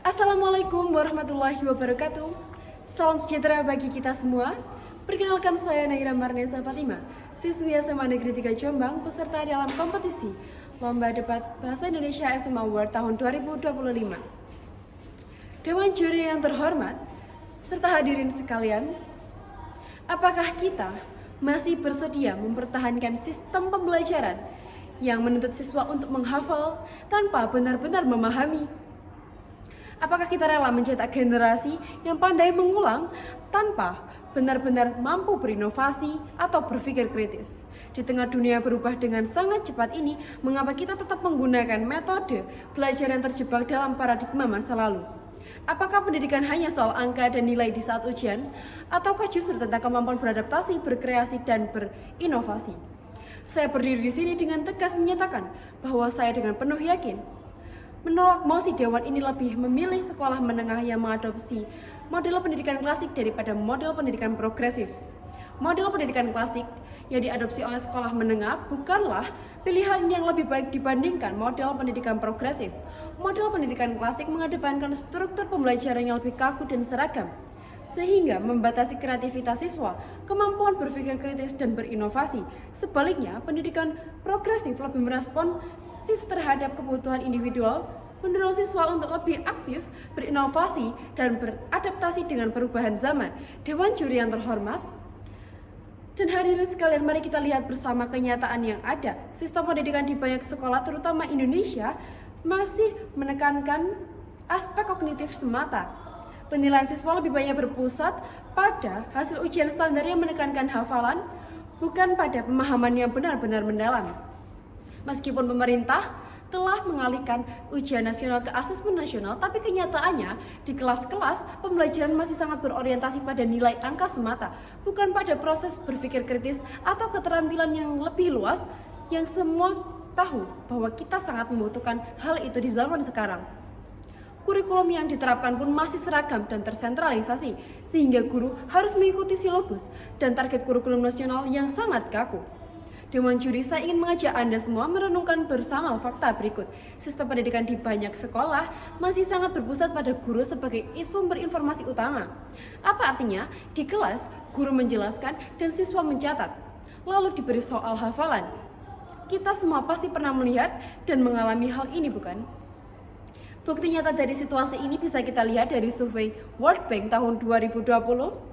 Assalamualaikum warahmatullahi wabarakatuh. Salam sejahtera bagi kita semua. Perkenalkan, saya Naira Marnesa Fatima, siswi SMA Negeri 3 Jombang, peserta dalam kompetisi Lomba Debat Bahasa Indonesia SMA Award tahun 2025. Dewan juri yang terhormat, serta hadirin sekalian, apakah kita masih bersedia mempertahankan sistem pembelajaran yang menuntut siswa untuk menghafal tanpa benar-benar memahami? Apakah kita rela mencetak generasi yang pandai mengulang tanpa benar-benar mampu berinovasi atau berpikir kritis? Di tengah dunia berubah dengan sangat cepat ini, mengapa kita tetap menggunakan metode belajar yang terjebak dalam paradigma masa lalu? Apakah pendidikan hanya soal angka dan nilai di saat ujian, ataukah justru tentang kemampuan beradaptasi, berkreasi, dan berinovasi? Saya berdiri di sini dengan tegas menyatakan bahwa saya dengan penuh yakin menolak mosi Dewan ini lebih memilih sekolah menengah yang mengadopsi model pendidikan klasik daripada model pendidikan progresif. Model pendidikan klasik yang diadopsi oleh sekolah menengah bukanlah pilihan yang lebih baik dibandingkan model pendidikan progresif. Model pendidikan klasik mengedepankan struktur pembelajaran yang lebih kaku dan seragam, sehingga membatasi kreativitas siswa, kemampuan berpikir kritis, dan berinovasi. Sebaliknya, pendidikan progresif lebih meresponsif terhadap kebutuhan individual, mendorong siswa untuk lebih aktif, berinovasi, dan beradaptasi dengan perubahan zaman. Dewan juri yang terhormat dan hadirin sekalian, mari kita lihat bersama kenyataan yang ada. Sistem pendidikan di banyak sekolah, terutama Indonesia, masih menekankan aspek kognitif semata. Penilaian siswa lebih banyak berpusat pada hasil ujian standar yang menekankan hafalan, bukan pada pemahaman yang benar-benar mendalam. Meskipun pemerintah telah mengalihkan ujian nasional ke asesmen nasional, tapi kenyataannya di kelas-kelas pembelajaran masih sangat berorientasi pada nilai angka semata, bukan pada proses berpikir kritis atau keterampilan yang lebih luas yang semua tahu bahwa kita sangat membutuhkan hal itu di zaman sekarang. Kurikulum yang diterapkan pun masih seragam dan tersentralisasi, sehingga guru harus mengikuti silabus dan target kurikulum nasional yang sangat kaku. Dewan juri, saya ingin mengajak Anda semua merenungkan bersama fakta berikut. Sistem pendidikan di banyak sekolah masih sangat berpusat pada guru sebagai sumber informasi utama. Apa artinya? Di kelas, guru menjelaskan dan siswa mencatat, lalu diberi soal hafalan. Kita semua pasti pernah melihat dan mengalami hal ini, bukan? Bukti nyata dari situasi ini bisa kita lihat dari survei World Bank tahun 2020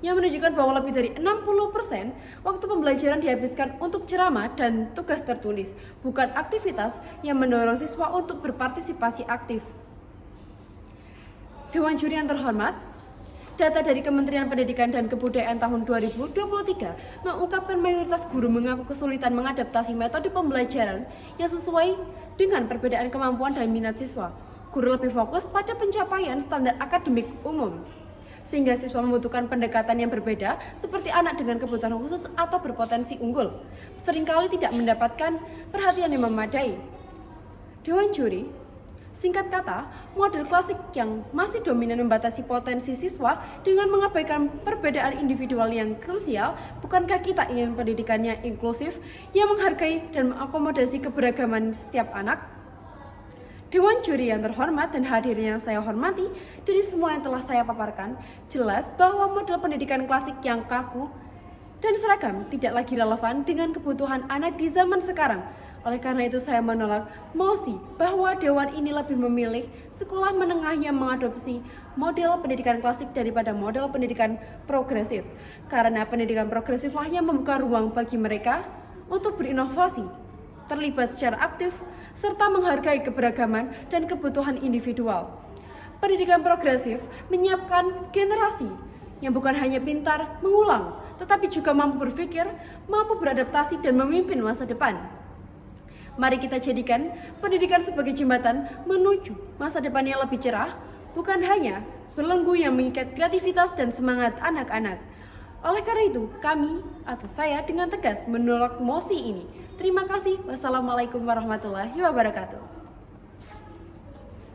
yang menunjukkan bahwa lebih dari 60% waktu pembelajaran dihabiskan untuk ceramah dan tugas tertulis, bukan aktivitas yang mendorong siswa untuk berpartisipasi aktif. Dewan juri yang terhormat, data dari Kementerian Pendidikan dan Kebudayaan tahun 2023 mengungkapkan mayoritas guru mengaku kesulitan mengadaptasi metode pembelajaran yang sesuai dengan perbedaan kemampuan dan minat siswa. Guru lebih fokus pada pencapaian standar akademik umum, sehingga siswa membutuhkan pendekatan yang berbeda, seperti anak dengan kebutuhan khusus atau berpotensi unggul seringkali tidak mendapatkan perhatian yang memadai. Dewan juri, singkat kata, model klasik yang masih dominan membatasi potensi siswa dengan mengabaikan perbedaan individual yang krusial. Bukankah kita ingin pendidikannya inklusif yang menghargai dan mengakomodasi keberagaman setiap anak? Dewan juri yang terhormat dan hadirin yang saya hormati, dari semua yang telah saya paparkan, jelas bahwa model pendidikan klasik yang kaku dan seragam tidak lagi relevan dengan kebutuhan anak di zaman sekarang. Oleh karena itu, saya menolak mosi bahwa Dewan ini lebih memilih sekolah menengah yang mengadopsi model pendidikan klasik daripada model pendidikan progresif. Karena pendidikan progresiflah yang membuka ruang bagi mereka untuk berinovasi, terlibat secara aktif, serta menghargai keberagaman dan kebutuhan individual. Pendidikan progresif menyiapkan generasi yang bukan hanya pintar mengulang, tetapi juga mampu berpikir, mampu beradaptasi, dan memimpin masa depan. Mari kita jadikan pendidikan sebagai jembatan menuju masa depan yang lebih cerah, bukan hanya belenggu yang mengikat kreativitas dan semangat anak-anak. Oleh karena itu, kami atau saya dengan tegas menolak mosi ini. Terima kasih. Wassalamualaikum warahmatullahi wabarakatuh.